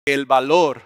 El valor,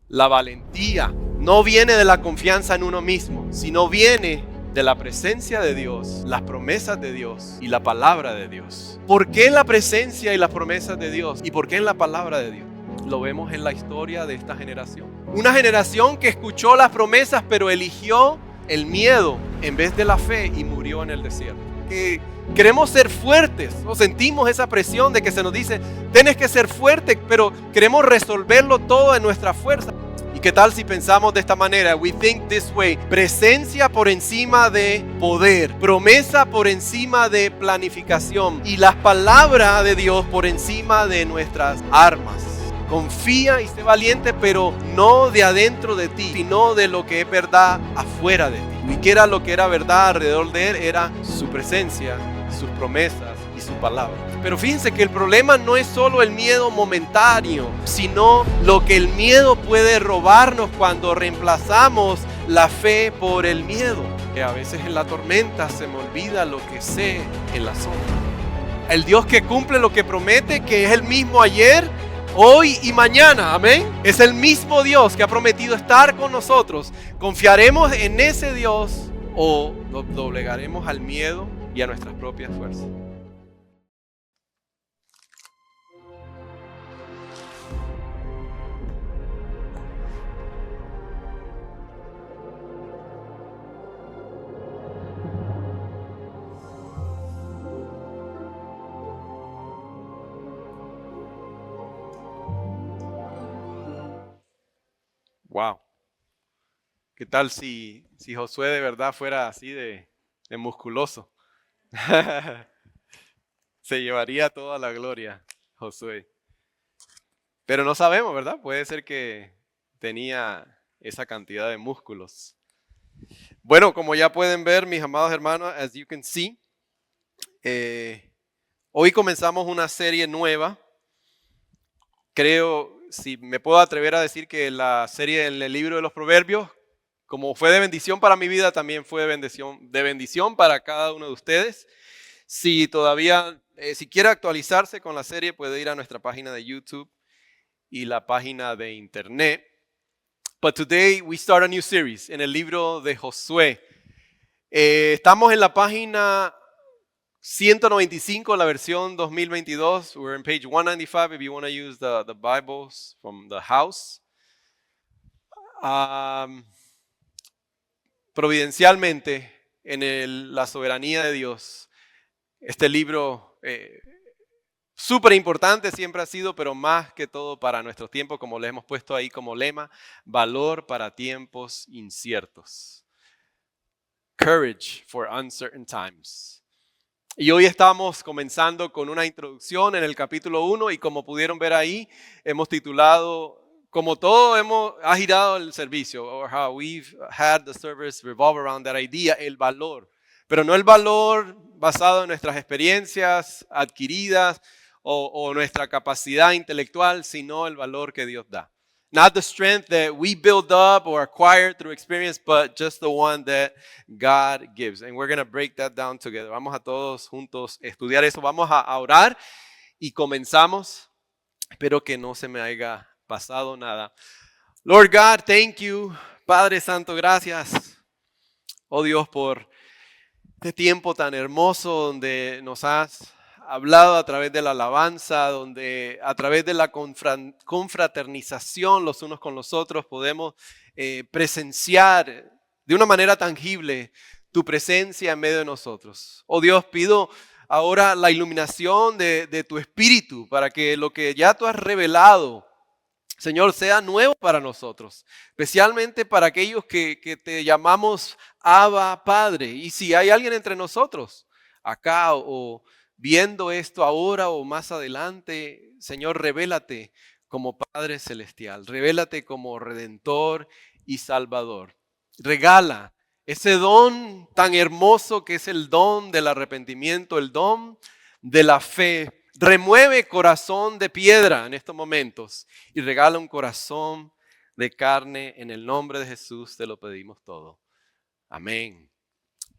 la valentía, no viene de la confianza en uno mismo, sino viene de la presencia de Dios, las promesas de Dios y la palabra de Dios. ¿Por qué la presencia y las promesas de Dios? ¿Y por qué en la palabra de Dios? Lo vemos en la historia de esta generación. Una generación que escuchó las promesas, pero eligió el miedo en vez de la fe y murió en el desierto. Que queremos ser fuertes, o sentimos esa presión de que se nos dice, tienes que ser fuerte, pero queremos resolverlo todo en nuestra fuerza. ¿Y qué tal si pensamos de esta manera? We think this way. Presencia por encima de poder, promesa por encima de planificación y las palabras de Dios por encima de nuestras armas. Confía y sé valiente, pero no de adentro de ti, sino de lo que es verdad afuera de ti. Y que era lo que era verdad alrededor de él, era su presencia, sus promesas y su palabra. Pero fíjense que el problema no es solo el miedo momentáneo, sino lo que el miedo puede robarnos cuando reemplazamos la fe por el miedo. Que a veces en la tormenta se me olvida lo que sé en la sombra. El Dios que cumple lo que promete, que es el mismo ayer, hoy y mañana, amén. Es el mismo Dios que ha prometido estar con nosotros. ¿Confiaremos en ese Dios o nos doblegaremos al miedo y a nuestras propias fuerzas? Wow. ¿Qué tal si Josué de verdad fuera así de musculoso? Se llevaría toda la gloria, Josué. Pero no sabemos, ¿verdad? Puede ser que tenía esa cantidad de músculos. Bueno, como ya pueden ver, mis amados hermanos, as you can see, hoy comenzamos una serie nueva. Creo, si me puedo atrever a decir que la serie en el libro de los Proverbios, como fue de bendición para mi vida, también fue de bendición para cada uno de ustedes. Si todavía, si quiere actualizarse con la serie, puede ir a nuestra página de YouTube y la página de internet. But today we start a new series en el libro de Josué. Estamos en la página 195, la versión 2022. We're in page 195 if you want to use the Bibles from the house. Providencialmente, en la soberanía de Dios, este libro súper importante siempre ha sido, pero más que todo para nuestros tiempos, como le hemos puesto ahí como lema, valor para tiempos inciertos. Courage for uncertain times. Y hoy estamos comenzando con una introducción en el capítulo 1 y como pudieron ver ahí, hemos titulado, como todo ha girado el servicio, or how we've had the service revolve around that idea, el valor. Pero no el valor basado en nuestras experiencias adquiridas o nuestra capacidad intelectual, sino el valor que Dios da. Not the strength that we build up or acquire through experience, but just the one that God gives. And we're going to break that down together. Vamos a todos juntos estudiar eso. Vamos a orar y comenzamos. Espero que no se me haya pasado nada. Lord God, thank you. Padre Santo, gracias. Oh Dios, por este tiempo tan hermoso donde nos has hablado a través de la alabanza, donde a través de la confraternización los unos con los otros podemos presenciar de una manera tangible tu presencia en medio de nosotros. Oh Dios, pido ahora la iluminación de tu espíritu para que lo que ya tú has revelado, Señor, sea nuevo para nosotros, especialmente para aquellos que te llamamos Abba, Padre. Y si hay alguien entre nosotros, acá o viendo esto ahora o más adelante, Señor, revélate como Padre Celestial, revélate como Redentor y Salvador. Regala ese don tan hermoso que es el don del arrepentimiento, el don de la fe. Remueve corazón de piedra en estos momentos y regala un corazón de carne. En el nombre de Jesús te lo pedimos todo. Amén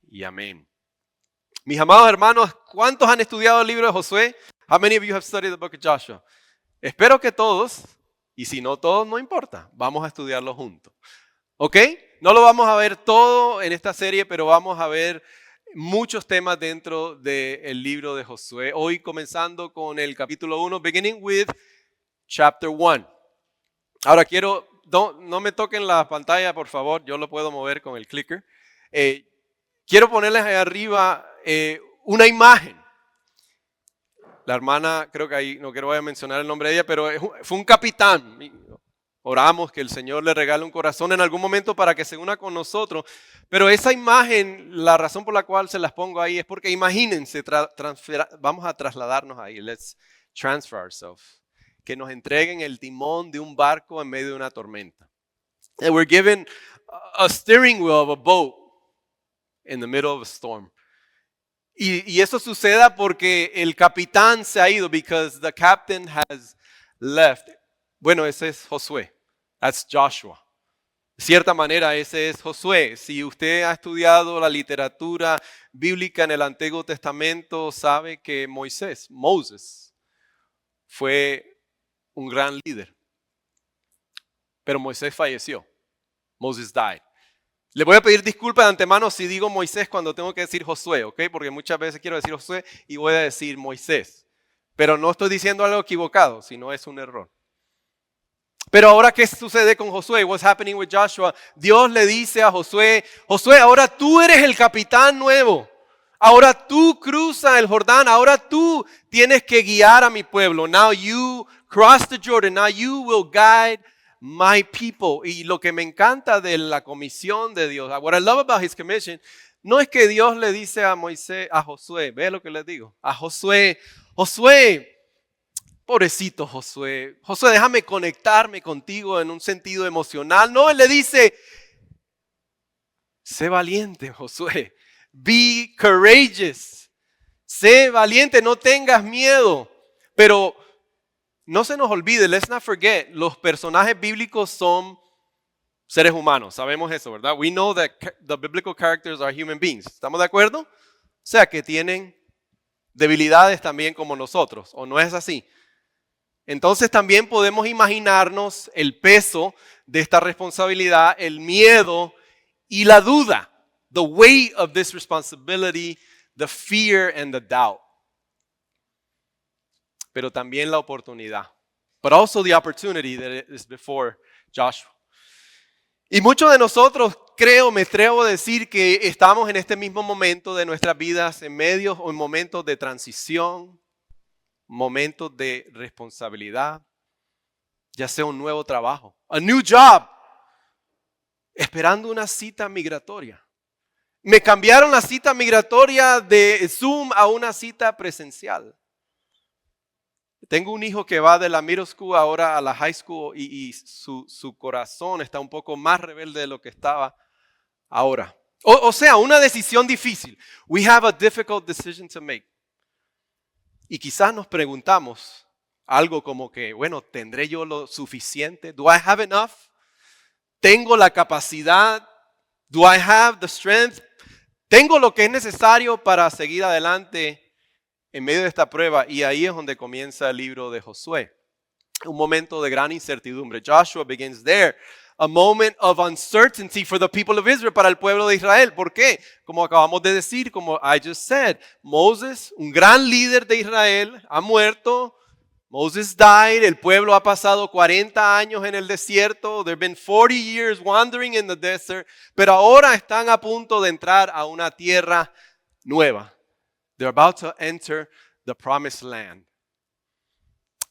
y amén. Mis amados hermanos, ¿cuántos han estudiado el libro de Josué? How many of you have studied the book of Joshua? Espero que todos, Y si no todos, no importa, vamos a estudiarlo juntos. ¿Ok? No lo vamos a ver todo en esta serie, pero vamos a ver muchos temas dentro del libro de Josué. Hoy comenzando con el capítulo 1, beginning with chapter 1. Ahora no me toquen la pantalla, por favor, yo lo puedo mover con el clicker. Quiero ponerles ahí arriba una imagen. La hermana, creo que ahí, no quiero voy a mencionar el nombre de ella, pero fue un capitán. Oramos que el Señor le regale un corazón en algún momento para que se una con nosotros. Pero esa imagen, la razón por la cual se las pongo ahí es porque imagínense, vamos a trasladarnos ahí. Let's transfer ourselves. Que nos entreguen el timón de un barco en medio de una tormenta. And we're given a steering wheel of a boat in the middle of a storm. Y eso suceda porque el capitán se ha ido, because the captain has left. Bueno, ese es Josué. That's Joshua. De cierta manera, ese es Josué. Si usted ha estudiado la literatura bíblica en el Antiguo Testamento, sabe que Moses, fue un gran líder. Pero Moisés falleció. Moses died. Le voy a pedir disculpas de antemano si digo Moisés cuando tengo que decir Josué, ¿ok? Porque muchas veces quiero decir Josué y voy a decir Moisés. Pero no estoy diciendo algo equivocado, sino es un error. Pero ahora, ¿qué sucede con Josué? What's happening with Joshua? Dios le dice a Josué, Josué, ahora tú eres el capitán nuevo. Ahora tú cruzas el Jordán. Ahora tú tienes que guiar a mi pueblo. Now you cross the Jordan. Now you will guide my people. Y lo que me encanta de la comisión de Dios, what I love about his commission, no es que Dios le dice a Josué, ve lo que le digo, a Josué, pobrecito Josué, déjame conectarme contigo en un sentido emocional. No, él le dice, sé valiente, Josué, be courageous, sé valiente, no tengas miedo. Pero no se nos olvide, let's not forget, los personajes bíblicos son seres humanos. Sabemos eso, ¿verdad? We know that the biblical characters are human beings. ¿Estamos de acuerdo? O sea, que tienen debilidades también como nosotros, ¿o no es así? Entonces también podemos imaginarnos el peso de esta responsabilidad, el miedo y la duda. The weight of this responsibility, the fear and the doubt. Pero también la oportunidad. But also the opportunity that is before Joshua. Y muchos de nosotros, me atrevo a decir que estamos en este mismo momento de nuestras vidas, en medios o en momentos de transición, momentos de responsabilidad, ya sea un nuevo trabajo, a new job, esperando una cita migratoria. Me cambiaron la cita migratoria de Zoom a una cita presencial. Tengo un hijo que va de la middle school ahora a la high school y su corazón está un poco más rebelde de lo que estaba ahora. O sea, una decisión difícil. We have a difficult decision to make. Y quizás nos preguntamos algo como que, bueno, ¿tendré yo lo suficiente? Do I have enough? ¿Tengo la capacidad? Do I have the strength? ¿Tengo lo que es necesario para seguir adelante en medio de esta prueba? Y ahí es donde comienza el libro de Josué. Un momento de gran incertidumbre. Joshua begins there. A moment of uncertainty for the people of Israel, para el pueblo de Israel. ¿Por qué? Como acabamos de decir, como I just said, Moses, un gran líder de Israel, ha muerto. Moses died. El pueblo ha pasado 40 años en el desierto. There have been 40 years wandering in the desert. Pero ahora están a punto de entrar a una tierra nueva. They're about to enter the promised land.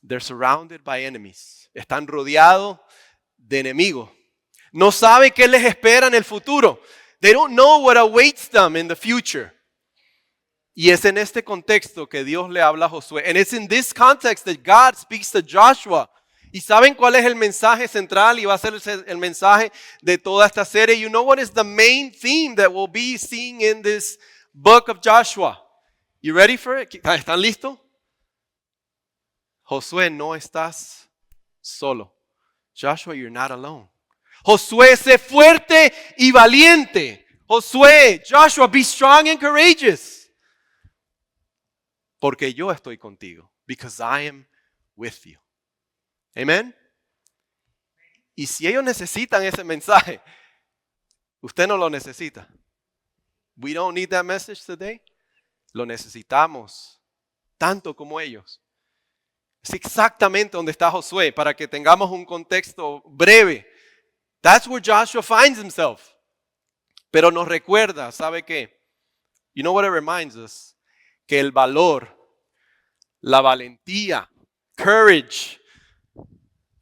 They're surrounded by enemies. Están rodeados de enemigos. No saben qué les espera en el futuro. They don't know what awaits them in the future. Y es en este contexto que Dios le habla a Josué. And it's in this context that God speaks to Joshua. ¿Y saben cuál es el mensaje central? Y va a ser el mensaje de toda esta serie. You know what is the main theme that we'll be seeing in this book of Joshua? You ready for it? ¿Están listos? Josué, no estás solo. Joshua, you're not alone. Josué, sé fuerte y valiente. Josué, Joshua, be strong and courageous. Porque yo estoy contigo. Because I am with you. Amen. Y si ellos necesitan ese mensaje, usted no lo necesita. We don't need that message today. Lo necesitamos tanto como ellos. Es exactamente donde está Josué, para que tengamos un contexto breve. That's where Joshua finds himself. Pero nos recuerda, ¿sabe qué? You know what it reminds us? Que el valor, la valentía, courage,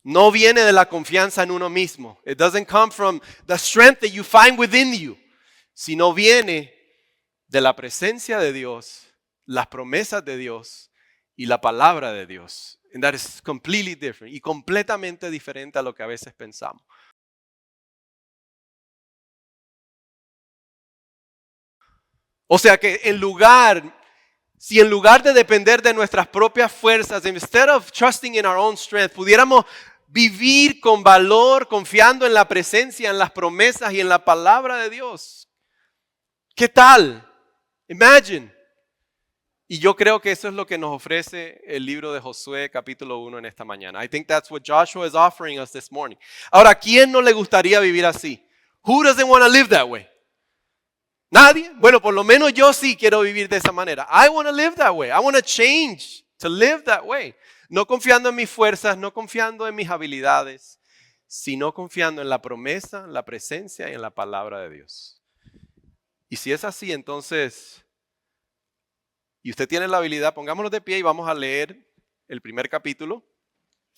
no viene de la confianza en uno mismo. It doesn't come from the strength that you find within you, sino viene de la presencia de Dios, las promesas de Dios y la palabra de Dios. And that is completely different y completamente diferente a lo que a veces pensamos. O sea que si en lugar de depender de nuestras propias fuerzas, instead of trusting in our own strength, pudiéramos vivir con valor, confiando en la presencia, en las promesas y en la palabra de Dios. ¿Qué tal? Imagine. Y yo creo que eso es lo que nos ofrece el libro de Josué capítulo 1 en esta mañana. I think that's what Joshua is offering us this morning. Ahora, ¿quién no le gustaría vivir así? Who doesn't want to live that way? ¿Nadie? Bueno, por lo menos yo sí quiero vivir de esa manera. I want to live that way. I want to change to live that way. No confiando en mis fuerzas, no confiando en mis habilidades, sino confiando en la promesa, en la presencia y en la palabra de Dios. Y si es así, entonces, y usted tiene la habilidad, pongámonos de pie y vamos a leer el primer capítulo.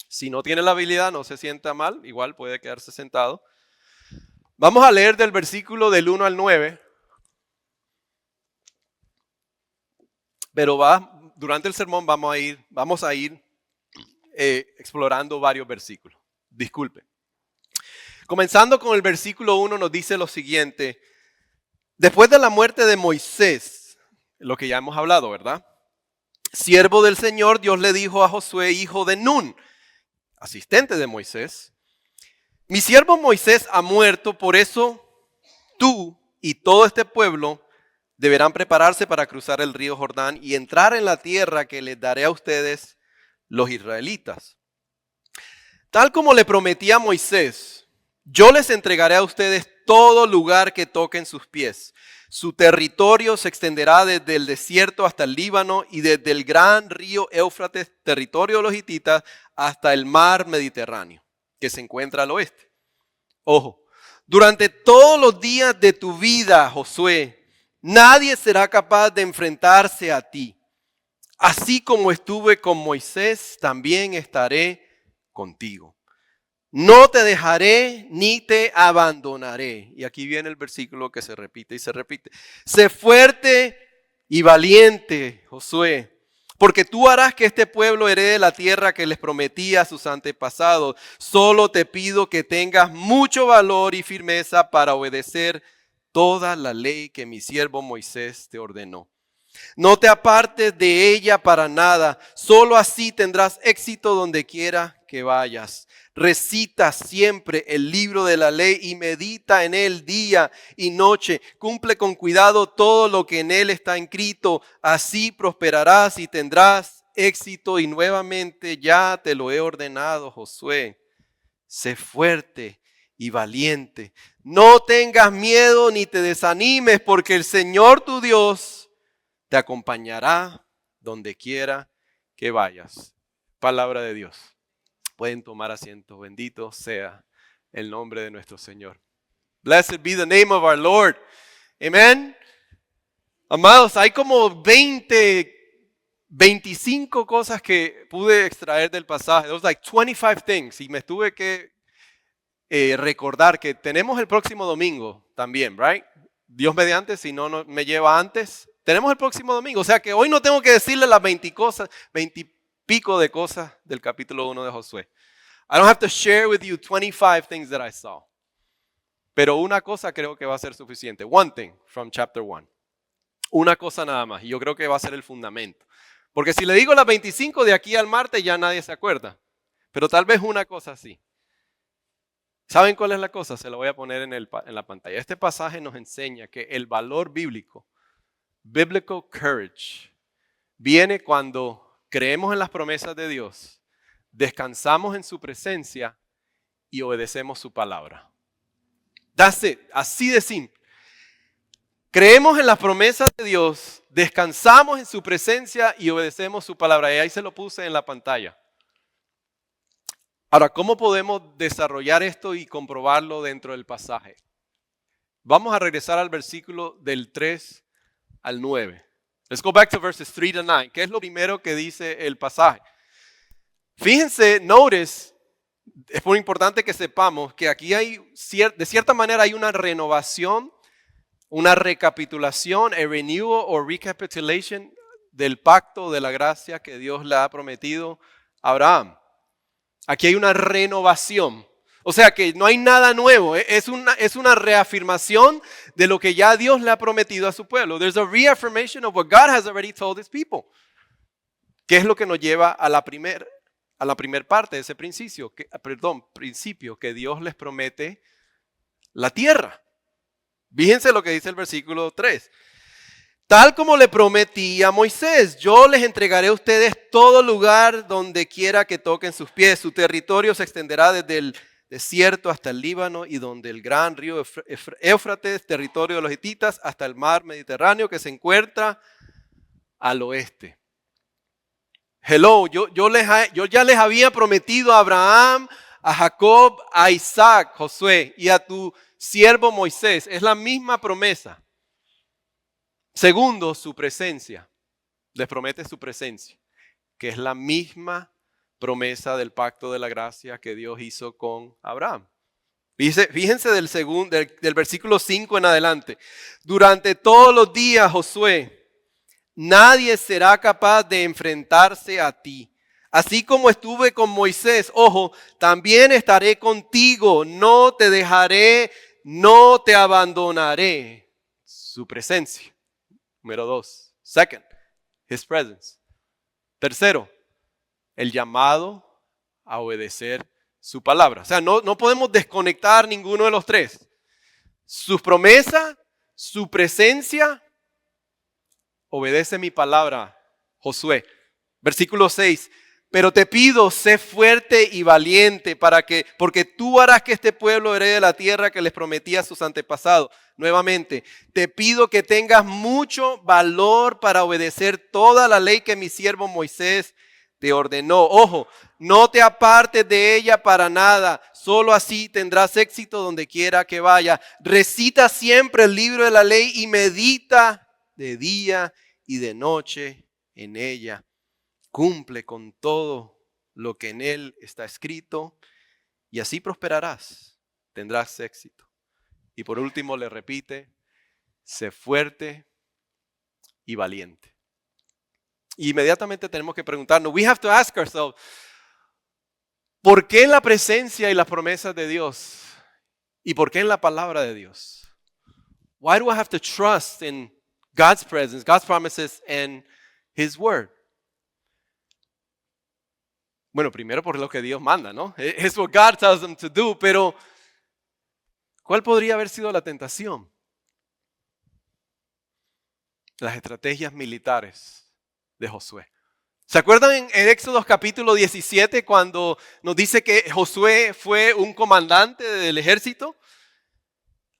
Si no tiene la habilidad, no se sienta mal, igual puede quedarse sentado. Vamos a leer del versículo del 1 al 9. Pero durante el sermón vamos a ir explorando varios versículos. Disculpen. Comenzando con el versículo 1 nos dice lo siguiente. Después de la muerte de Moisés, lo que ya hemos hablado, ¿verdad? Siervo del Señor, Dios le dijo a Josué, hijo de Nun, asistente de Moisés, mi siervo Moisés ha muerto, por eso tú y todo este pueblo deberán prepararse para cruzar el río Jordán y entrar en la tierra que les daré a ustedes, los israelitas. Tal como le prometí a Moisés, yo les entregaré a ustedes todo lugar que toquen sus pies. Su territorio se extenderá desde el desierto hasta el Líbano y desde el gran río Éufrates, territorio de los hititas, hasta el mar Mediterráneo, que se encuentra al oeste. Ojo, durante todos los días de tu vida, Josué, nadie será capaz de enfrentarse a ti. Así como estuve con Moisés, también estaré contigo. No te dejaré ni te abandonaré. Y aquí viene el versículo que se repite y se repite. Sé fuerte y valiente, Josué, porque tú harás que este pueblo herede la tierra que les prometí a sus antepasados. Solo te pido que tengas mucho valor y firmeza para obedecer toda la ley que mi siervo Moisés te ordenó. No te apartes de ella para nada, solo así tendrás éxito donde quiera que vayas. Recita siempre el libro de la ley y medita en él día y noche. Cumple con cuidado todo lo que en él está escrito, así prosperarás y tendrás éxito. Y nuevamente ya te lo he ordenado, Josué. Sé fuerte y valiente. No tengas miedo ni te desanimes, porque el Señor tu Dios te acompañará donde quiera que vayas. Palabra de Dios. Pueden tomar asiento. Bendito sea el nombre de nuestro Señor. Blessed be the name of our Lord. Amen. Amados, hay como 25 cosas que pude extraer del pasaje. There was like 25 things. Y me tuve que recordar que tenemos el próximo domingo también, right? Dios mediante, si no me lleva antes. Tenemos el próximo domingo. O sea que hoy no tengo que decirle las 20 pico de cosas del capítulo 1 de Josué. I don't have to share with you 25 things that I saw. Pero una cosa creo que va a ser suficiente. One thing from chapter 1. Una cosa nada más. Y yo creo que va a ser el fundamento. Porque si le digo las 25 de aquí al martes ya nadie se acuerda. Pero tal vez una cosa así. ¿Saben cuál es la cosa? Se lo voy a poner en la pantalla. Este pasaje nos enseña que el valor bíblico, biblical courage, viene cuando creemos en las promesas de Dios, descansamos en su presencia y obedecemos su palabra. That's it, así de simple. Creemos en las promesas de Dios, descansamos en su presencia y obedecemos su palabra. Y ahí se lo puse en la pantalla. Ahora, ¿cómo podemos desarrollar esto y comprobarlo dentro del pasaje? Vamos a regresar al versículo del 3 al 9. Let's go back to verses 3 to 9. ¿Qué es lo primero que dice el pasaje? Fíjense, notice, es muy importante que sepamos que aquí hay, de cierta manera hay una renovación, una recapitulación, a renewal o recapitulation del pacto de la gracia que Dios le ha prometido a Abraham. Aquí hay una renovación. O sea que no hay nada nuevo. Es una reafirmación de lo que ya Dios le ha prometido a su pueblo. There's a reaffirmation of what God has already told his people. ¿Qué es lo que nos lleva a la primer parte de ese principio? Principio que Dios les promete la tierra. Fíjense lo que dice el versículo 3. Tal como le prometí a Moisés, yo les entregaré a ustedes todo lugar donde quiera que toquen sus pies. Su territorio se extenderá desde el desierto hasta el Líbano y donde el gran río Éufrates, territorio de los hititas, hasta el mar Mediterráneo que se encuentra al oeste. Hello, yo ya les había prometido a Abraham, a Jacob, a Isaac, Josué y a tu siervo Moisés. Es la misma promesa. Segundo, su presencia. Les promete su presencia, que es la misma promesa del pacto de la gracia que Dios hizo con Abraham. Fíjense del versículo 5 en adelante. Durante todos los días, Josué, nadie será capaz de enfrentarse a ti. Así como estuve con Moisés, ojo, también estaré contigo. No te dejaré, no te abandonaré. Su presencia. Número 2. Second, his presence. Tercero, el llamado a obedecer su palabra. O sea, no podemos desconectar ninguno de los tres. Su promesa, su presencia, obedece mi palabra, Josué. Versículo 6. Pero te pido, sé fuerte y valiente porque tú harás que este pueblo herede la tierra que les prometí a sus antepasados. Nuevamente, te pido que tengas mucho valor para obedecer toda la ley que mi siervo Moisés te ordenó. Ojo, no te apartes de ella para nada. Solo así tendrás éxito donde quiera que vaya. Recita siempre el libro de la ley y medita de día y de noche en ella. Cumple con todo lo que en él está escrito y así prosperarás, tendrás éxito. Y por último le repite, sé fuerte y valiente. Y inmediatamente tenemos que preguntarnos, we have to ask ourselves, ¿por qué en la presencia y las promesas de Dios? ¿Y por qué en la palabra de Dios? Why do I have to trust in God's presence, God's promises and his word? Bueno, primero por lo que Dios manda, ¿no? Es what God tells them to do, pero ¿cuál podría haber sido la tentación? Las estrategias militares de Josué. ¿Se acuerdan en Éxodo capítulo 17 cuando nos dice que Josué fue un comandante del ejército?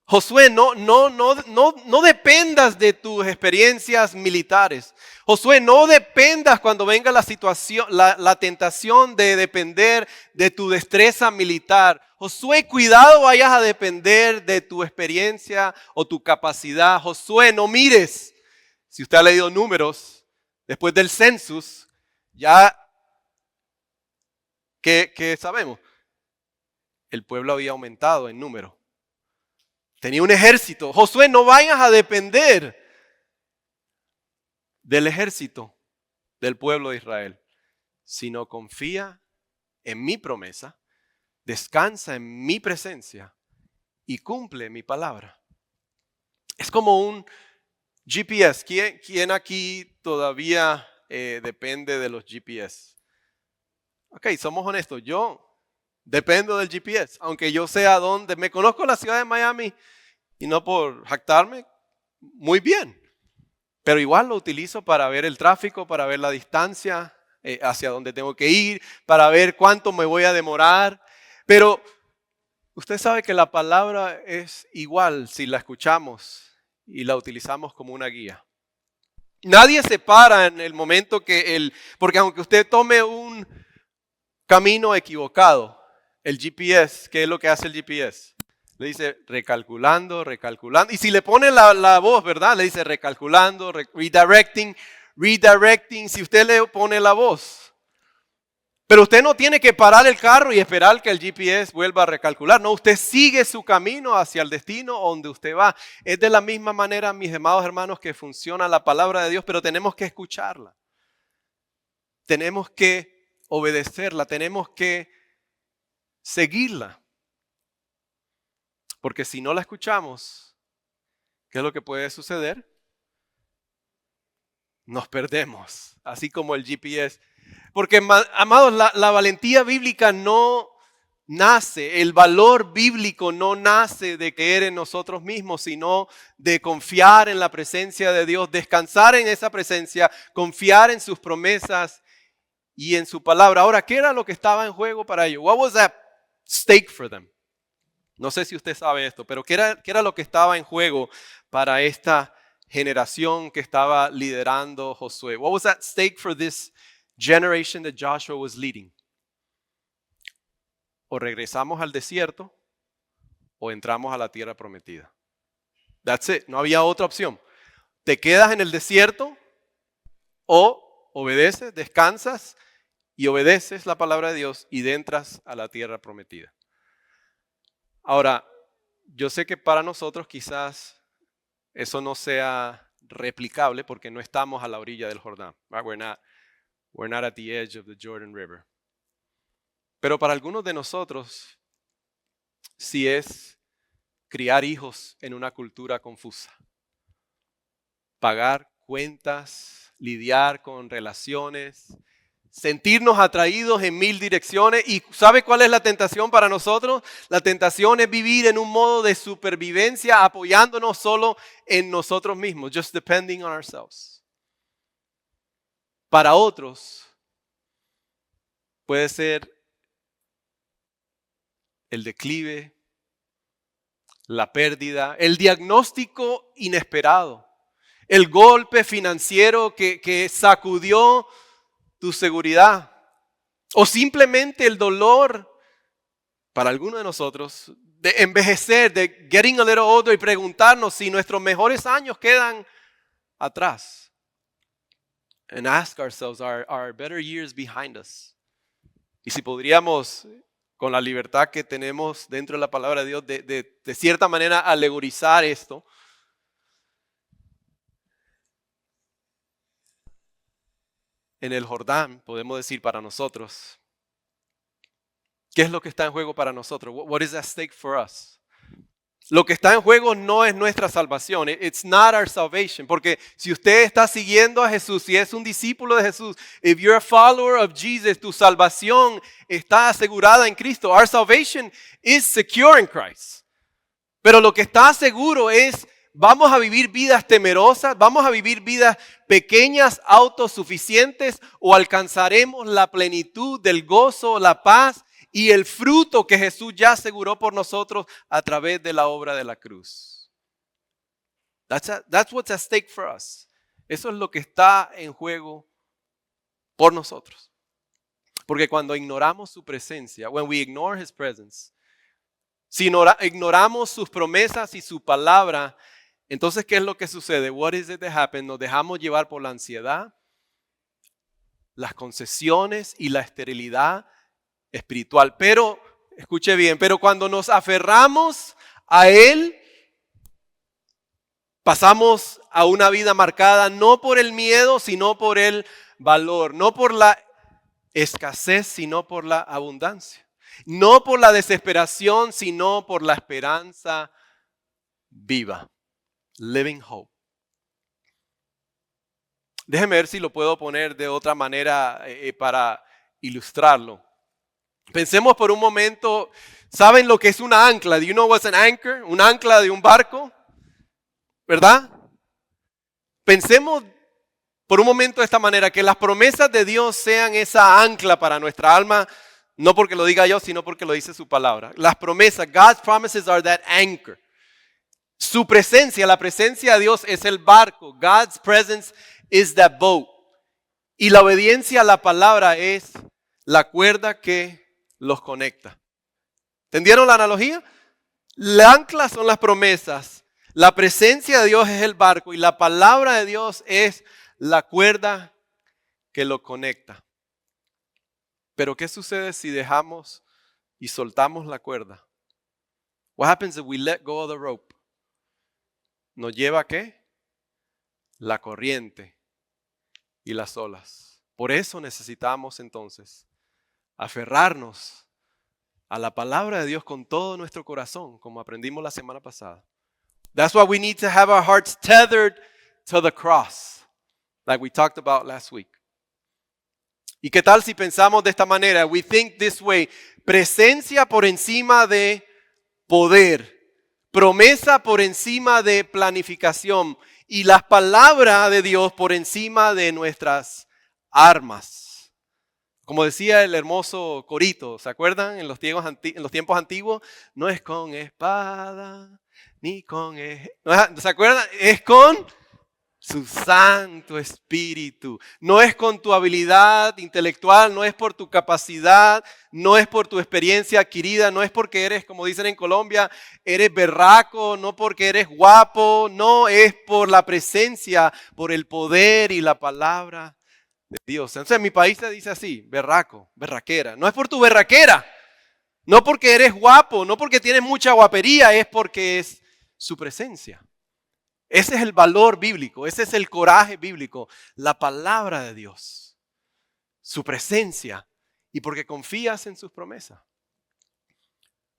Josué, no dependas de tus experiencias militares. Josué, no dependas cuando venga la situación, la tentación de depender de tu destreza militar. Josué, cuidado vayas a depender de tu experiencia o tu capacidad. Josué, no mires. Si usted ha leído Números, después del census, ya, ¿qué sabemos? El pueblo había aumentado en número. Tenía un ejército. Josué, no vayas a depender del ejército del pueblo de Israel, sino confía en mi promesa, descansa en mi presencia y cumple mi palabra. Es como un GPS. ¿Quién aquí todavía depende de los GPS? Ok, somos honestos. Yo dependo del GPS, aunque yo sé a dónde. Me conozco la ciudad de Miami y no por jactarme, muy bien. Pero igual lo utilizo para ver el tráfico, para ver la distancia hacia dónde tengo que ir, para ver cuánto me voy a demorar. Pero Usted sabe que la palabra es igual si la escuchamos y la utilizamos como una guía. Nadie se para en el momento porque aunque usted tome un camino equivocado, el GPS, ¿qué es lo que hace el GPS? Le dice recalculando, recalculando. Y si le pone la voz, ¿verdad? Le dice recalculando, redirecting, redirecting, si usted le pone la voz. Pero usted no tiene que parar el carro y esperar que el GPS vuelva a recalcular. No, usted sigue su camino hacia el destino donde usted va. Es de la misma manera, mis amados hermanos, que funciona la palabra de Dios, pero tenemos que escucharla. Tenemos que obedecerla, tenemos que seguirla. Porque si no la escuchamos, ¿qué es lo que puede suceder? Nos perdemos, así como el GPS. Porque, amados, la valentía bíblica no nace, el valor bíblico no nace de creer en nosotros mismos, sino de confiar en la presencia de Dios, descansar en esa presencia, confiar en sus promesas y en su palabra. Ahora, ¿qué era lo que estaba en juego para ellos? What was at stake for them? No sé si usted sabe esto, pero ¿qué era lo que estaba en juego para esta generación que estaba liderando Josué? What was at stake for this generation that Joshua was leading? O regresamos al desierto o entramos a la tierra prometida. That's it. No había otra opción. Te quedas en el desierto o obedeces, descansas y obedeces la palabra de Dios y entras a la tierra prometida. Ahora, yo sé que para nosotros quizás eso no sea replicable porque no estamos a la orilla del Jordán. Right? We're not at the edge of the Jordan River. Pero para algunos de nosotros sí es criar hijos en una cultura confusa. Pagar cuentas, lidiar con relaciones, sentirnos atraídos en mil direcciones. ¿Y sabe cuál es la tentación para nosotros? La tentación es vivir en un modo de supervivencia apoyándonos solo en nosotros mismos, just depending on ourselves. Para otros puede ser el declive, la pérdida, el diagnóstico inesperado, el golpe financiero que sacudió tu seguridad, o simplemente el dolor para algunos de nosotros de envejecer, de getting a little older y preguntarnos si nuestros mejores años quedan atrás. And ask ourselves, are better years behind us? Y si podríamos, con la libertad que tenemos dentro de la palabra de Dios, de cierta manera alegorizar esto. En el Jordán, podemos decir para nosotros, ¿qué es lo que está en juego para nosotros? What is at stake for us? Lo que está en juego no es nuestra salvación. It's not our salvation. Porque si usted está siguiendo a Jesús, si es un discípulo de Jesús, if you're a follower of Jesus, tu salvación está asegurada en Cristo. Our salvation is secure in Christ. Pero lo que está seguro es, vamos a vivir vidas temerosas, vamos a vivir vidas pequeñas, autosuficientes, o alcanzaremos la plenitud del gozo, la paz y el fruto que Jesús ya aseguró por nosotros a través de la obra de la cruz. That's what's at stake for us. Eso es lo que está en juego por nosotros. Porque cuando ignoramos su presencia, when we ignore His presence, si ignoramos sus promesas y su palabra, entonces, ¿qué es lo que sucede? What is it that happens? Nos dejamos llevar por la ansiedad, las concesiones y la esterilidad espiritual. Pero, escuche bien, pero cuando nos aferramos a Él, pasamos a una vida marcada no por el miedo, sino por el valor, no por la escasez, sino por la abundancia, no por la desesperación, sino por la esperanza viva. Living hope. Déjeme ver si lo puedo poner de otra manera para ilustrarlo. Pensemos por un momento, ¿saben lo que es una ancla? Do you know what's an anchor? Un ancla de un barco, ¿verdad? Pensemos por un momento de esta manera, que las promesas de Dios sean esa ancla para nuestra alma, No porque lo diga yo, sino porque lo dice su palabra. Las promesas, God's promises are that anchor. Su presencia, la presencia de Dios es el barco. God's presence is that boat. Y la obediencia a la palabra es la cuerda que los conecta. ¿Entendieron la analogía? La ancla son las promesas. La presencia de Dios es el barco y la palabra de Dios es la cuerda que lo conecta. Pero ¿qué sucede si dejamos y soltamos la cuerda? What happens if we let go of the rope? ¿Nos lleva a qué? La corriente y las olas. Por eso necesitamos entonces aferrarnos a la palabra de Dios con todo nuestro corazón, como aprendimos la semana pasada. That's why we need to have our hearts tethered to the cross, like we talked about last week. ¿Y qué tal si pensamos de esta manera? We think this way. Presencia por encima de poder. Promesa por encima de planificación. Y la palabra de Dios por encima de nuestras armas. Como decía el hermoso corito, ¿se acuerdan? En los tiempos antiguos, no es con espada ni con ¿se acuerdan? Es con su Santo Espíritu. No es con tu habilidad intelectual, no es por tu capacidad, no es por tu experiencia adquirida, no es porque eres, como dicen en Colombia, eres berraco, no porque eres guapo, no, es por la presencia, por el poder y la palabra de Dios. Entonces en mi país se dice así, berraco, berraquera. No es por tu berraquera, no porque eres guapo, no porque tienes mucha guapería, es porque es su presencia. Ese es el valor bíblico, ese es el coraje bíblico, la palabra de Dios, su presencia y porque confías en sus promesas.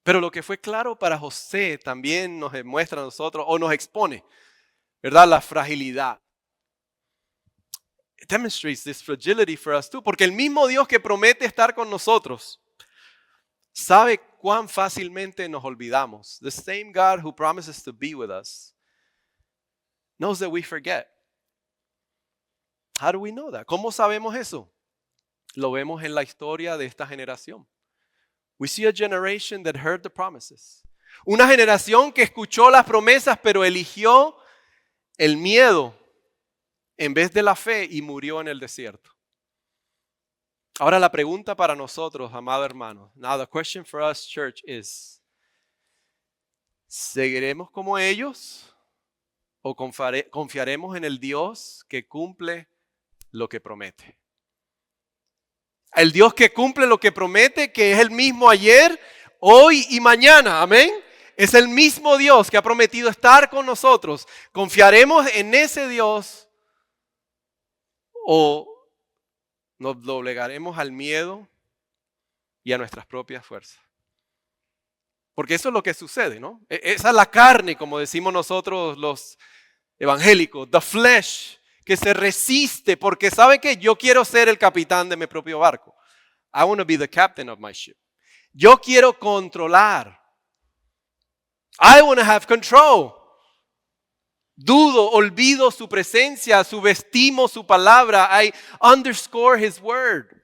Pero lo que fue claro para José también nos demuestra a nosotros o nos expone, ¿verdad? La fragilidad. It demonstrates this fragility for us too, porque el mismo Dios que promete estar con nosotros sabe cuán fácilmente nos olvidamos. The same God who promises to be with us knows that we forget. How do we know that? ¿Cómo sabemos eso? Lo vemos en la historia de esta generación. We see a generation that heard the promises. Una generación que escuchó las promesas pero eligió el miedo en vez de la fe y murió en el desierto. Ahora la pregunta para nosotros, amado hermano. Now the question for us, church, is: ¿seguiremos como ellos? ¿O confiaremos en el Dios que cumple lo que promete? El Dios que cumple lo que promete, que es el mismo ayer, hoy y mañana. Amén. Es el mismo Dios que ha prometido estar con nosotros. ¿Confiaremos en ese Dios o nos doblegaremos al miedo y a nuestras propias fuerzas? Porque eso es lo que sucede, ¿no? Esa es la carne, como decimos nosotros los evangélicos, the flesh, que se resiste porque sabe que yo quiero ser el capitán de mi propio barco. I want to be the captain of my ship. Yo quiero controlar. I want to have control. Dudo, olvido su presencia, subestimo su palabra. I underscore his word.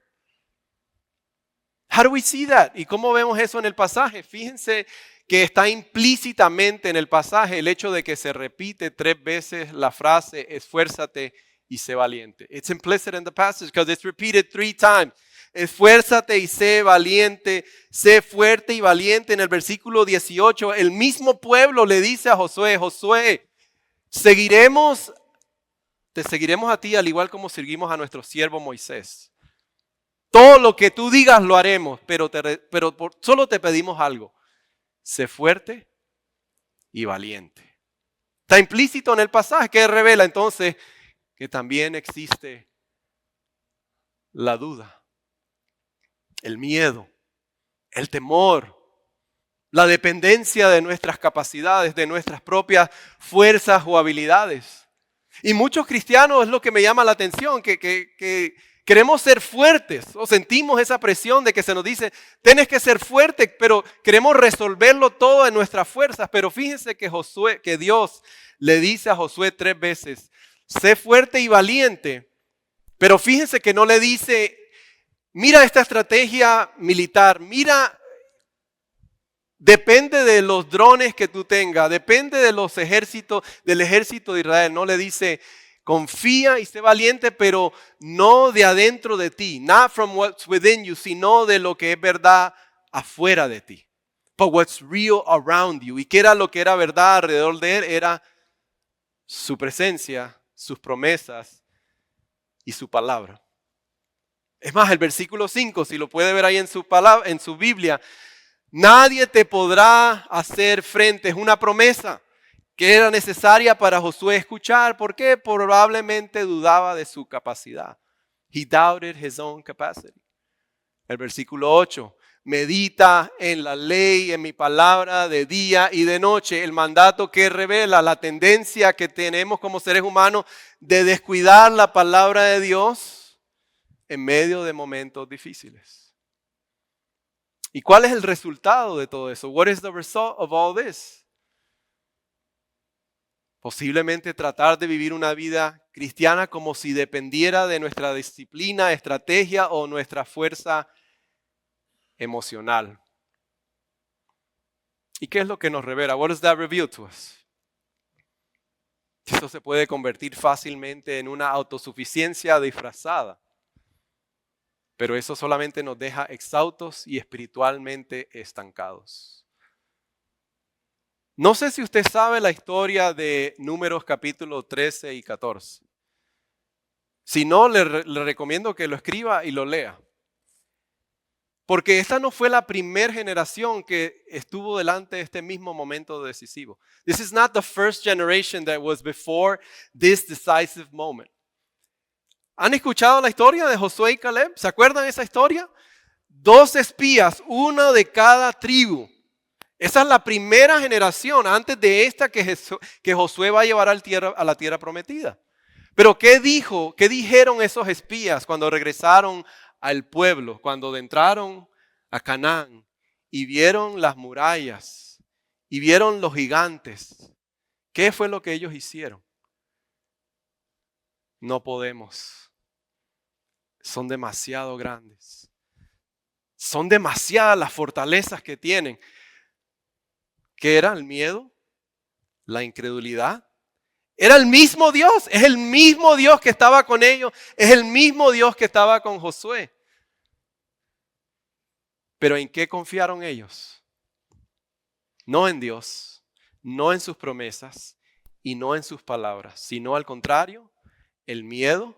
How do we see that? ¿Y cómo vemos eso en el pasaje? Fíjense que está implícitamente en el pasaje el hecho de que se repite 3 veces la frase esfuérzate y sé valiente. It's implicit in the passage because it's repeated 3 times. Esfuérzate y sé valiente, sé fuerte y valiente. En el versículo 18, el mismo pueblo le dice a Josué, Josué, te seguiremos a ti al igual como seguimos a nuestro siervo Moisés. Todo lo que tú digas lo haremos, pero solo te pedimos algo. Sé fuerte y valiente. Está implícito en el pasaje que revela entonces que también existe la duda, el miedo, el temor, la dependencia de nuestras capacidades, de nuestras propias fuerzas o habilidades. Y muchos cristianos es lo que me llama la atención, que queremos ser fuertes o sentimos esa presión de que se nos dice, tienes que ser fuerte, pero queremos resolverlo todo en nuestras fuerzas. Pero fíjense que Dios le dice a Josué 3 veces, sé fuerte y valiente. Pero fíjense que no le dice, Mira esta estrategia militar, mira, depende de los drones que tú tengas, depende de los ejércitos, del ejército de Israel. No le dice, confía y sé valiente, pero no de adentro de ti, not from what's within you, sino de lo que es verdad afuera de ti. But what's real around you. ¿Y qué era lo que era verdad alrededor de él? Era su presencia, sus promesas y su palabra. Es más, el versículo 5, si lo puede ver ahí en su palabra, en su Biblia, nadie te podrá hacer frente. Es una promesa que era necesaria para Josué escuchar. ¿Por qué? Probablemente dudaba de su capacidad. He doubted his own capacity. El versículo 8. Medita en la ley, en mi palabra de día y de noche. El mandato que revela la tendencia que tenemos como seres humanos de descuidar la palabra de Dios en medio de momentos difíciles. ¿Y cuál es el resultado de todo eso? What is the result of all this? Posiblemente tratar de vivir una vida cristiana como si dependiera de nuestra disciplina, estrategia o nuestra fuerza emocional. ¿Y qué es lo que nos revela? What does that reveal to us? Eso se puede convertir fácilmente en una autosuficiencia disfrazada. Pero eso solamente nos deja exhaustos y espiritualmente estancados. No sé si usted sabe la historia de Números capítulo 13 y 14. Si no, le recomiendo que lo escriba y lo lea. Porque esta no fue la primera generación que estuvo delante de este mismo momento decisivo. This is not the first generation that was before this decisive moment. ¿Han escuchado la historia de Josué y Caleb? ¿Se acuerdan de esa historia? 2 espías, uno de cada tribu. Esa es la primera generación antes de esta que Josué va a llevar a la tierra prometida. Pero ¿qué dijeron esos espías cuando regresaron al pueblo, cuando entraron a Canaán y vieron las murallas y vieron los gigantes? ¿Qué fue lo que ellos hicieron? No podemos. Son demasiado grandes. Son demasiadas las fortalezas que tienen. ¿Qué era el miedo? La incredulidad. Era el mismo Dios. Es el mismo Dios que estaba con ellos. Es el mismo Dios que estaba con Josué. Pero ¿en qué confiaron ellos? No en Dios, no en sus promesas y no en sus palabras, sino al contrario, el miedo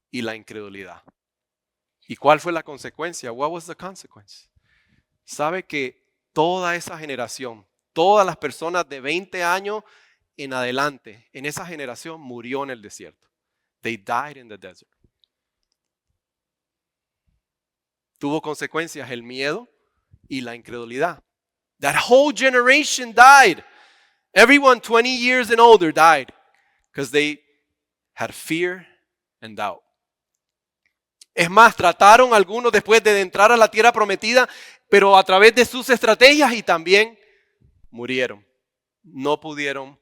y la incredulidad. ¿Y cuál fue la consecuencia? What was the consequence? Sabe que toda esa generación, todas las personas de 20 años en adelante, en esa generación murió en el desierto. They died in the desert. Tuvo consecuencias el miedo y la incredulidad. That whole generation died. Everyone 20 years and older died because they had fear and doubt. Es más, trataron algunos después de entrar a la tierra prometida, pero a través de sus estrategias y también murieron. No pudieron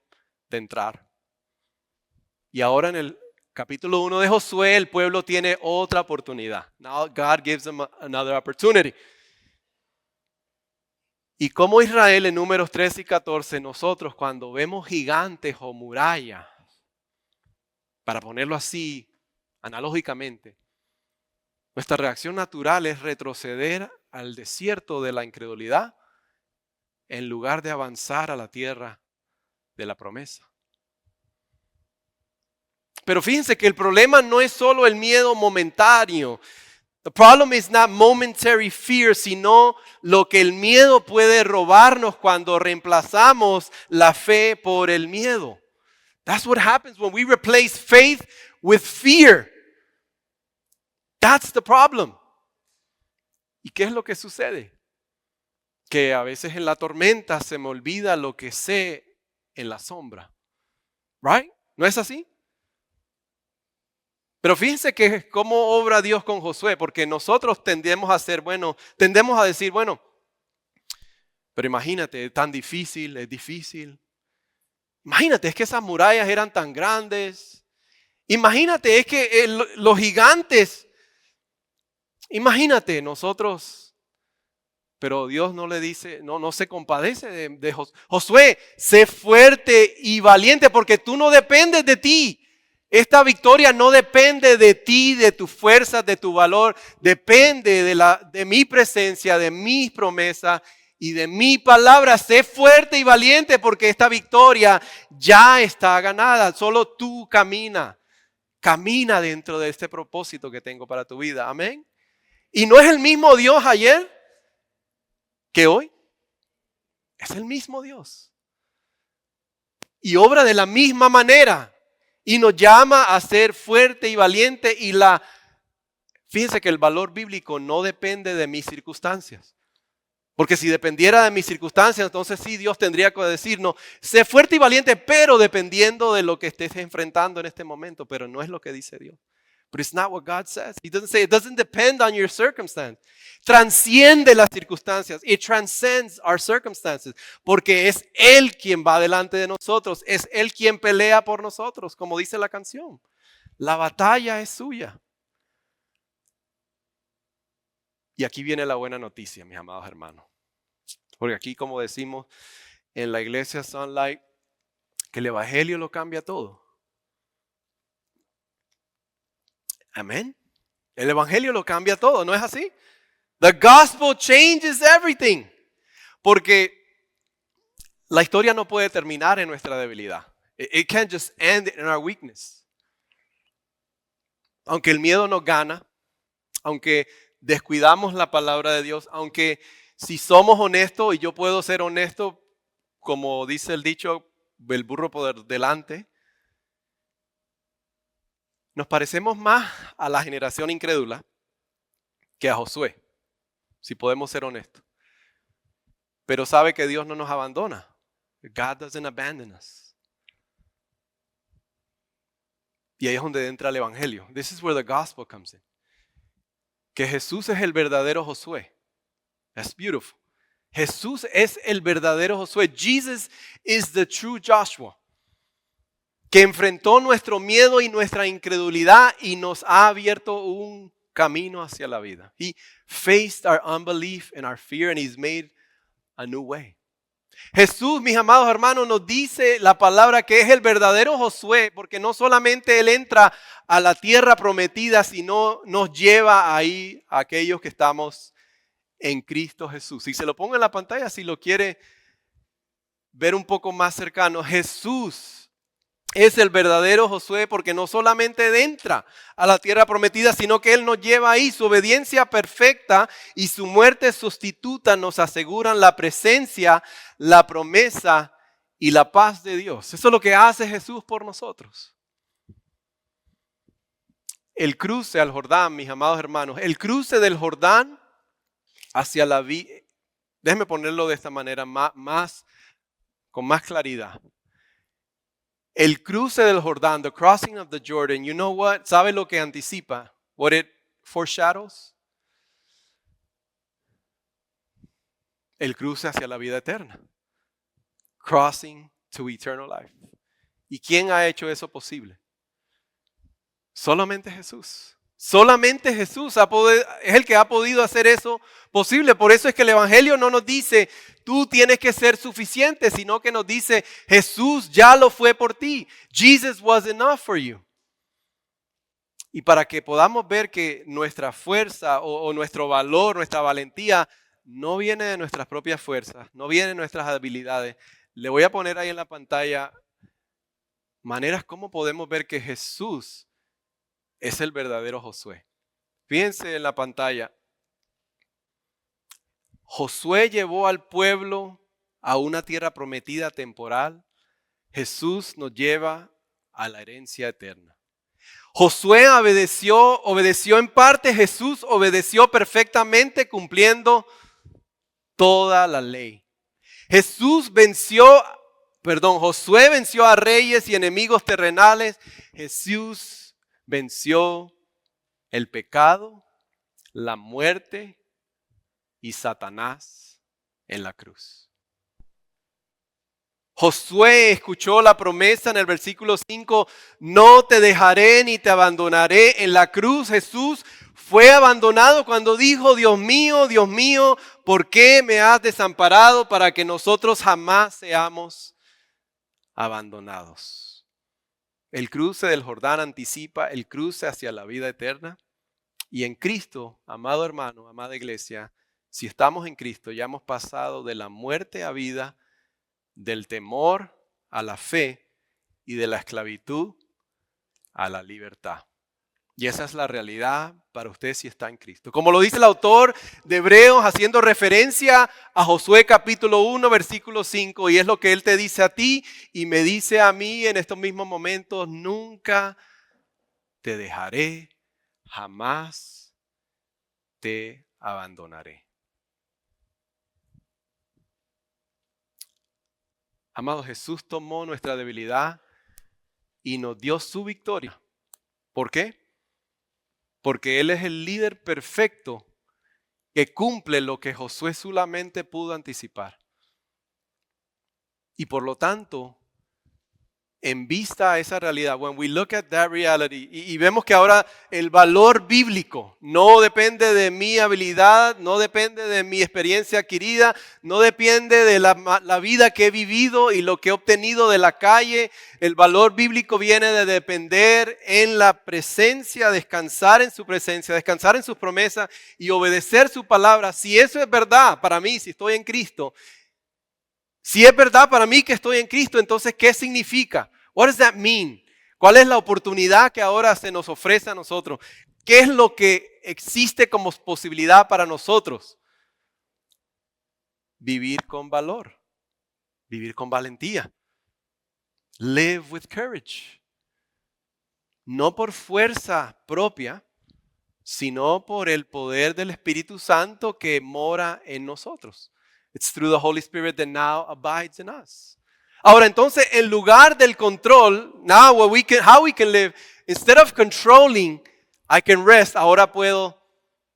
entrar. Y ahora en el capítulo 1 de Josué, el pueblo tiene otra oportunidad. Now God gives them another opportunity. Y como Israel en Números 13 y 14, nosotros cuando vemos gigantes o murallas, para ponerlo así analógicamente, nuestra reacción natural es retroceder al desierto de la incredulidad en lugar de avanzar a la tierra de la promesa. Pero fíjense que el problema no es solo el miedo momentáneo. The problem is not momentary fear, sino lo que el miedo puede robarnos cuando reemplazamos la fe por el miedo. That's what happens when we replace faith with fear. That's the problem. ¿Y qué es lo que sucede? Que a veces en la tormenta se me olvida lo que sé en la sombra. Right? ¿No es así? Pero fíjense que cómo obra Dios con Josué, porque nosotros tendemos a decir, bueno, pero imagínate, es tan difícil, es difícil. Imagínate, es que esas murallas eran tan grandes. Imagínate, es que los gigantes. Imagínate nosotros, pero Dios no le dice, no se compadece de Josué, sé fuerte y valiente porque tú no dependes de ti. Esta victoria no depende de ti, de tus fuerzas, de tu valor. Depende de mi presencia, de mis promesas y de mi palabra. Sé fuerte y valiente porque esta victoria ya está ganada. Solo tú camina dentro de este propósito que tengo para tu vida. Amén. Y no es el mismo Dios ayer que hoy. Es el mismo Dios. Y obra de la misma manera. Y nos llama a ser fuerte y valiente. Fíjense que el valor bíblico no depende de mis circunstancias. Porque si dependiera de mis circunstancias, entonces sí, Dios tendría que decirnos, sé fuerte y valiente, pero dependiendo de lo que estés enfrentando en este momento. Pero no es lo que dice Dios. But it's not what God says. He doesn't say it doesn't depend on your circumstance. Transciende las circunstancias. It transcends our circumstances. Porque es Él quien va delante de nosotros. Es Él quien pelea por nosotros, como dice la canción. La batalla es suya. Y aquí viene la buena noticia, mis amados hermanos. Porque aquí, como decimos en la iglesia Sunlight, que el evangelio lo cambia todo. Amén. El evangelio lo cambia todo, ¿no es así? The gospel changes everything. Porque la historia no puede terminar en nuestra debilidad. It can't just end in our weakness. Aunque el miedo nos gana, aunque descuidamos la palabra de Dios, aunque si somos honestos, y yo puedo ser honesto, como dice el dicho, el burro por delante, nos parecemos más a la generación incrédula que a Josué, si podemos ser honestos. Pero sabe que Dios no nos abandona. God doesn't abandon us. Y ahí es donde entra el evangelio. This is where the gospel comes in. Que Jesús es el verdadero Josué. That's beautiful. Jesús es el verdadero Josué. Jesus is the true Joshua. Que enfrentó nuestro miedo y nuestra incredulidad y nos ha abierto un camino hacia la vida. He faced our unbelief and our fear and He's made a new way. Jesús, mis amados hermanos, nos dice la palabra que es el verdadero Josué, porque no solamente Él entra a la tierra prometida, sino nos lleva ahí a aquellos que estamos en Cristo Jesús. Y se lo pongo en la pantalla si lo quiere ver un poco más cercano. Jesús es el verdadero Josué porque no solamente entra a la tierra prometida, sino que Él nos lleva ahí. Su obediencia perfecta y su muerte sustituta nos aseguran la presencia, la promesa y la paz de Dios. Eso es lo que hace Jesús por nosotros. El cruce al Jordán, mis amados hermanos, el cruce del Jordán hacia la vida. Déjenme ponerlo de esta manera con más claridad. El cruce del Jordán, the crossing of the Jordan, you know what? ¿Sabe lo que anticipa? What it foreshadows? El cruce hacia la vida eterna. Crossing to eternal life. ¿Y quién ha hecho eso posible? Solamente Jesús. Solamente Jesús es el que ha podido hacer eso posible. Por eso es que el evangelio no nos dice, tú tienes que ser suficiente, sino que nos dice, Jesús ya lo fue por ti. Jesus was enough for you. Y para que podamos ver que nuestra fuerza o nuestro valor, nuestra valentía, no viene de nuestras propias fuerzas, no viene de nuestras habilidades. Le voy a poner ahí en la pantalla maneras como podemos ver que Jesús es el verdadero Josué. Fíjense en la pantalla. Josué llevó al pueblo a una tierra prometida temporal. Jesús nos lleva a la herencia eterna. Josué obedeció en parte. Jesús obedeció perfectamente cumpliendo toda la ley. Josué venció a reyes y enemigos terrenales. Jesús venció el pecado, la muerte y Satanás en la cruz. Josué escuchó la promesa en el versículo 5, no te dejaré ni te abandonaré. En la cruz Jesús fue abandonado cuando dijo, Dios mío, ¿por qué me has desamparado? Para que nosotros jamás seamos abandonados. El cruce del Jordán anticipa el cruce hacia la vida eterna. Y en Cristo, amado hermano, amada iglesia, si estamos en Cristo, ya hemos pasado de la muerte a vida, del temor a la fe y de la esclavitud a la libertad. Y esa es la realidad para usted si está en Cristo. Como lo dice el autor de Hebreos, haciendo referencia a Josué capítulo 1, versículo 5, y es lo que él te dice a ti y me dice a mí en estos mismos momentos: nunca te dejaré, jamás te abandonaré. Amado, Jesús tomó nuestra debilidad y nos dio su victoria. ¿Por qué? Porque Él es el líder perfecto que cumple lo que Josué solamente pudo anticipar. Y por lo tanto, en vista a esa realidad, when we look at that reality, y vemos que ahora el valor bíblico no depende de mi habilidad, no depende de mi experiencia adquirida, no depende de la vida que he vivido y lo que he obtenido de la calle. El valor bíblico viene de depender en la presencia, descansar en su presencia, descansar en sus promesas y obedecer su palabra. Si eso es verdad para mí, si estoy en Cristo, si es verdad para mí que estoy en Cristo, entonces, ¿qué significa? What does that mean? ¿Cuál es la oportunidad que ahora se nos ofrece a nosotros? ¿Qué es lo que existe como posibilidad para nosotros? Vivir con valor, vivir con valentía. Live with courage. No por fuerza propia, sino por el poder del Espíritu Santo que mora en nosotros. It's through the Holy Spirit that now abides in us. Ahora, entonces, en lugar del control, now how we can live, instead of controlling, I can rest, ahora puedo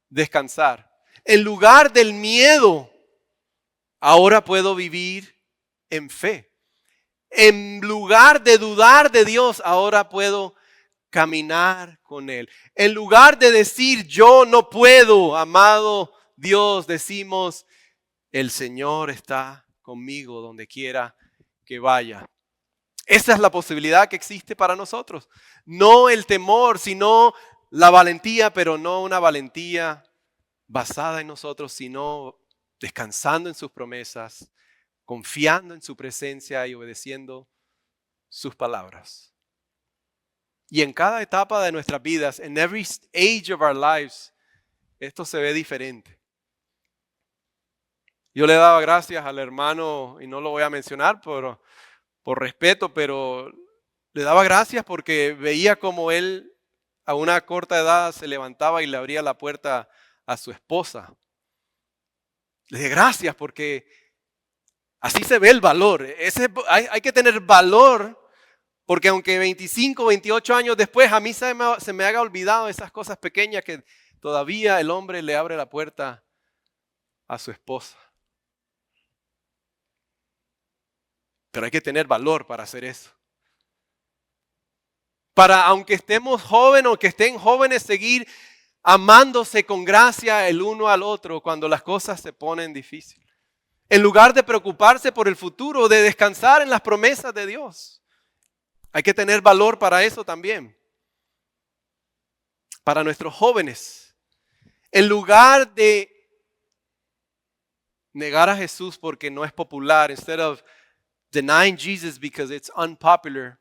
descansar. En lugar del miedo, ahora puedo vivir en fe. En lugar de dudar de Dios, ahora puedo caminar con Él. En lugar de decir yo no puedo, amado Dios, decimos el Señor está conmigo donde quiera que vaya. Esa es la posibilidad que existe para nosotros. No el temor, sino la valentía, pero no una valentía basada en nosotros, sino descansando en sus promesas, confiando en su presencia y obedeciendo sus palabras. Y en cada etapa de nuestras vidas, en every age of our lives, esto se ve diferente. Yo le daba gracias al hermano, y no lo voy a mencionar por respeto, pero le daba gracias porque veía como él a una corta edad se levantaba y le abría la puerta a su esposa. Le dije gracias porque así se ve el valor. Hay que tener valor porque aunque 25, 28 años después a mí se me haga olvidado esas cosas pequeñas que todavía el hombre le abre la puerta a su esposa. Pero hay que tener valor para hacer eso. Para, aunque estemos jóvenes o que estén jóvenes, seguir amándose con gracia el uno al otro cuando las cosas se ponen difíciles. En lugar de preocuparse por el futuro, de descansar en las promesas de Dios. Hay que tener valor para eso también. Para nuestros jóvenes. En lugar de negar a Jesús porque no es popular, instead of denying Jesus because it's unpopular,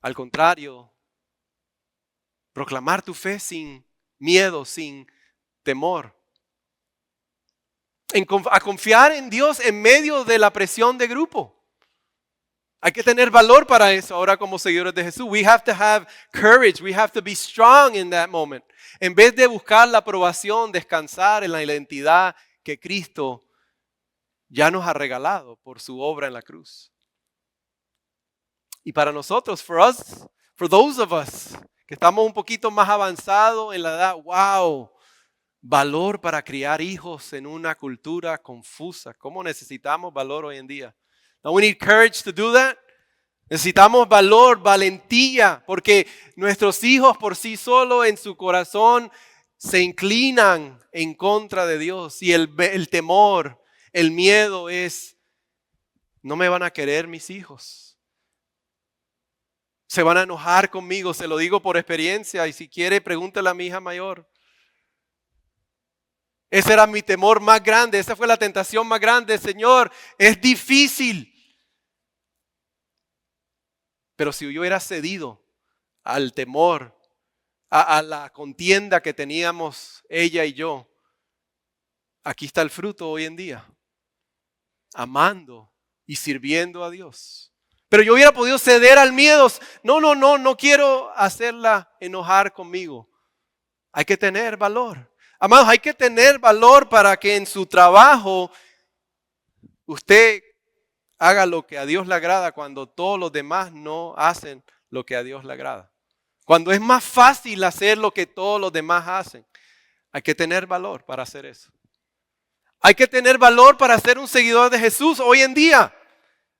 al contrario, proclamar tu fe sin miedo, sin temor. A confiar en Dios en medio de la presión de grupo. Hay que tener valor para eso ahora como seguidores de Jesús. We have to have courage. We have to be strong in that moment. En vez de buscar la aprobación, descansar en la identidad que Cristo ya nos ha regalado por su obra en la cruz. Y para nosotros, for those of us que estamos un poquito más avanzados en la edad, wow, valor para criar hijos en una cultura confusa. ¿Cómo necesitamos valor hoy en día? Don't we need courage to do that? Necesitamos valor, valentía, porque nuestros hijos por sí solos en su corazón se inclinan en contra de Dios y el temor, el miedo es, no me van a querer mis hijos. Se van a enojar conmigo, se lo digo por experiencia y si quiere pregúntele a mi hija mayor. Ese era mi temor más grande, esa fue la tentación más grande. Señor, es difícil. Pero si yo hubiera cedido al temor, a la contienda que teníamos ella y yo, aquí está el fruto hoy en día, amando y sirviendo a Dios. Pero yo hubiera podido ceder al miedo. No quiero hacerla enojar conmigo. Hay que tener valor. Amados, hay que tener valor para que en su trabajo usted haga lo que a Dios le agrada cuando todos los demás no hacen lo que a Dios le agrada. Cuando es más fácil hacer lo que todos los demás hacen. Hay que tener valor para hacer eso. Hay que tener valor para ser un seguidor de Jesús hoy en día.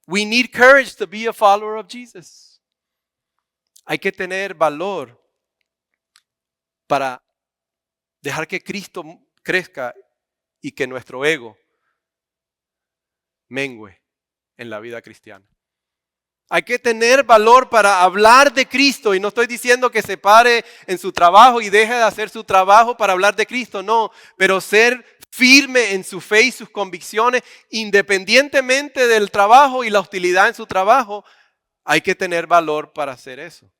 We need courage to be a follower of Jesus. Hay que tener valor para dejar que Cristo crezca y que nuestro ego mengue en la vida cristiana. Hay que tener valor para hablar de Cristo y no estoy diciendo que se pare en su trabajo y deje de hacer su trabajo para hablar de Cristo, no, pero ser firme en su fe y sus convicciones independientemente del trabajo y la hostilidad en su trabajo, hay que tener valor para hacer eso.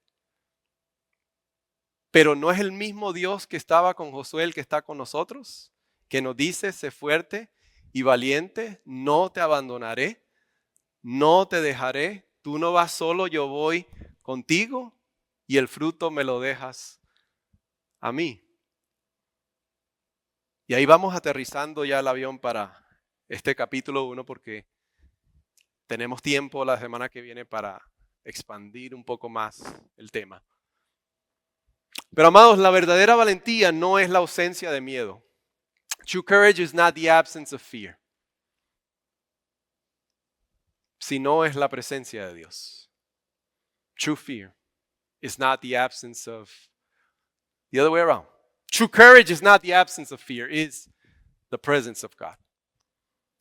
Pero no es el mismo Dios que estaba con Josué el que está con nosotros, que nos dice, sé fuerte y valiente, no te abandonaré, no te dejaré, tú no vas solo, yo voy contigo y el fruto me lo dejas a mí. Y ahí vamos aterrizando ya el avión para este capítulo 1 porque tenemos tiempo la semana que viene para expandir un poco más el tema. Pero amados, la verdadera valentía no es la ausencia de miedo. True courage is not the absence of fear, sino es la presencia de Dios. True fear is not the absence of, the other way around. True courage is not the absence of fear, it's the presence of God.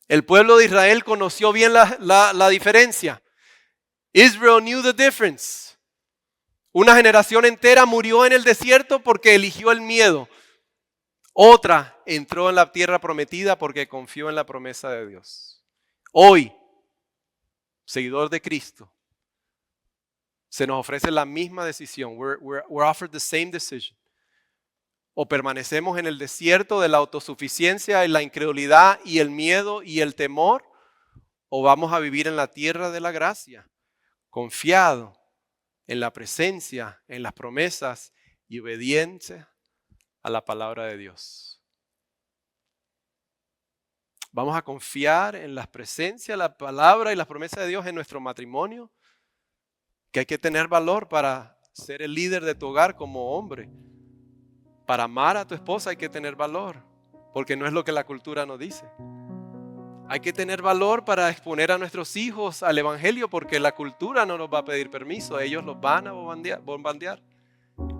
El pueblo de Israel conoció bien la diferencia. Israel knew the difference. Una generación entera murió en el desierto porque eligió el miedo. Otra entró en la tierra prometida porque confió en la promesa de Dios. Hoy, seguidor de Cristo, se nos ofrece la misma decisión. We're offered the same decision. O permanecemos en el desierto de la autosuficiencia y la incredulidad y el miedo y el temor, o vamos a vivir en la tierra de la gracia, confiado en la presencia, en las promesas y obediencia a la palabra de Dios. Vamos a confiar en la presencia, la palabra y las promesas de Dios en nuestro matrimonio, que hay que tener valor para ser el líder de tu hogar como hombre. Para amar a tu esposa hay que tener valor, porque no es lo que la cultura nos dice. Hay que tener valor para exponer a nuestros hijos al evangelio, porque la cultura no nos va a pedir permiso, ellos los van a bombardear.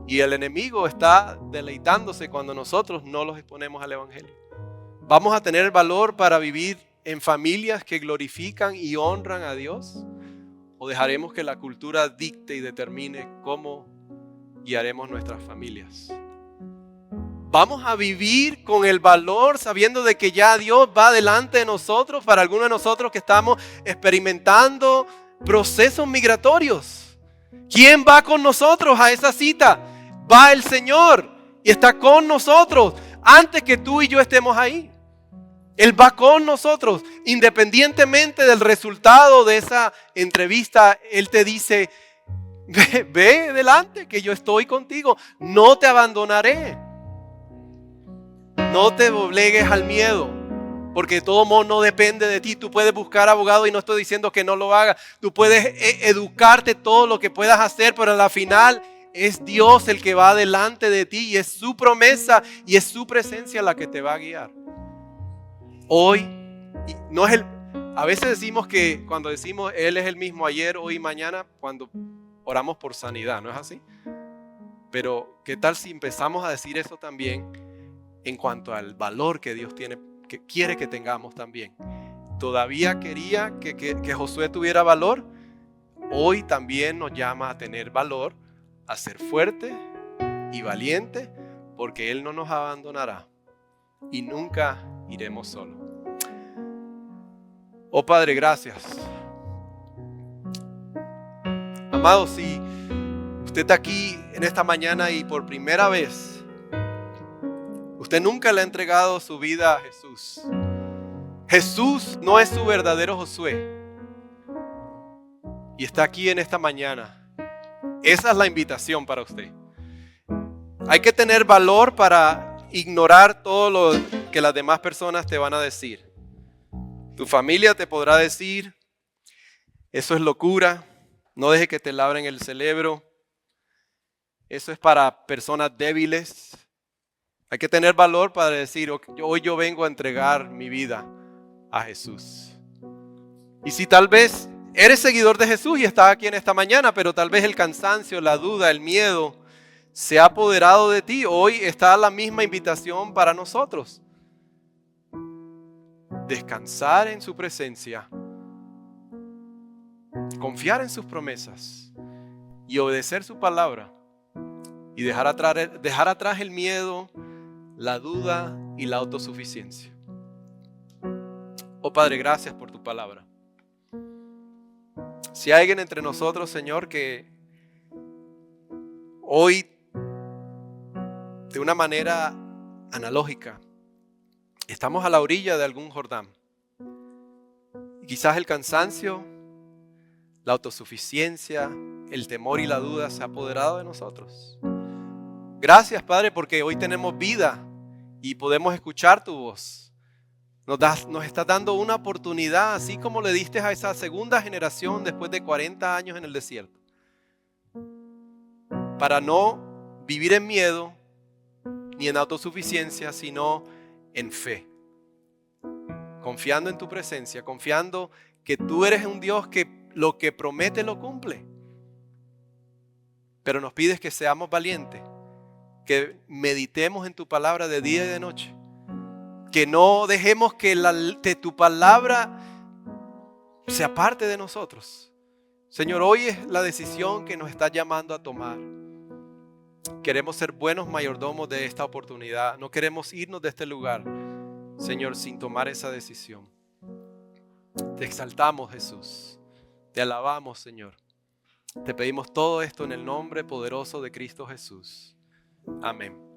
Y el enemigo está deleitándose cuando nosotros no los exponemos al evangelio. ¿Vamos a tener valor para vivir en familias que glorifican y honran a Dios? ¿O dejaremos que la cultura dicte y determine cómo guiaremos nuestras familias? Vamos a vivir con el valor sabiendo de que ya Dios va delante de nosotros, para algunos de nosotros que estamos experimentando procesos migratorios. ¿Quién va con nosotros a esa cita? Va el Señor y está con nosotros antes que tú y yo estemos ahí. Él va con nosotros, independientemente del resultado de esa entrevista. Él te dice, ve delante que yo estoy contigo, no te abandonaré. No te doblegues al miedo, porque de todo modo no depende de ti. Tú puedes buscar abogado y no estoy diciendo que no lo hagas. Tú puedes educarte todo lo que puedas hacer, pero al final es Dios el que va delante de ti y es su promesa y es su presencia la que te va a guiar. Hoy, no es a veces decimos que cuando decimos Él es el mismo ayer, hoy y mañana, cuando oramos por sanidad, ¿no es así? Pero ¿qué tal si empezamos a decir eso también? en cuanto al valor que Dios tiene, que quiere que tengamos también. Todavía quería que Josué tuviera valor. Hoy también nos llama a tener valor, a ser fuerte y valiente, porque Él no nos abandonará y nunca iremos solos. Oh Padre, gracias. Amado, si usted está aquí en esta mañana y por primera vez usted nunca le ha entregado su vida a Jesús, Jesús no es su verdadero Josué y está aquí en esta mañana, esa es la invitación para usted. Hay que tener valor para ignorar todo lo que las demás personas te van a decir. Tu familia te podrá decir, eso es locura, no deje que te labren el cerebro, eso es para personas débiles. Hay que tener valor para decir, hoy yo vengo a entregar mi vida a Jesús. Y si tal vez eres seguidor de Jesús y estás aquí en esta mañana, pero tal vez el cansancio, la duda, el miedo se ha apoderado de ti, hoy está la misma invitación para nosotros. Descansar en su presencia, confiar en sus promesas y obedecer su palabra y dejar atrás el miedo, la duda y la autosuficiencia. Oh Padre, gracias por tu palabra. Si hay alguien entre nosotros, Señor, que hoy de una manera analógica estamos a la orilla de algún Jordán, y quizás el cansancio, la autosuficiencia, el temor y la duda se ha apoderado de nosotros. Gracias, Padre, porque hoy tenemos vida y podemos escuchar tu voz. Nos estás dando una oportunidad, así como le diste a esa segunda generación después de 40 años en el desierto, para no vivir en miedo ni en autosuficiencia, sino en fe, confiando en tu presencia, confiando que tú eres un Dios que lo que promete lo cumple. Pero nos pides que seamos valientes, que meditemos en tu palabra de día y de noche, que no dejemos que tu palabra se aparte de nosotros. Señor, hoy es la decisión que nos estás llamando a tomar. Queremos ser buenos mayordomos de esta oportunidad. No queremos irnos de este lugar, Señor, sin tomar esa decisión. Te exaltamos, Jesús. Te alabamos, Señor. Te pedimos todo esto en el nombre poderoso de Cristo Jesús. Amén.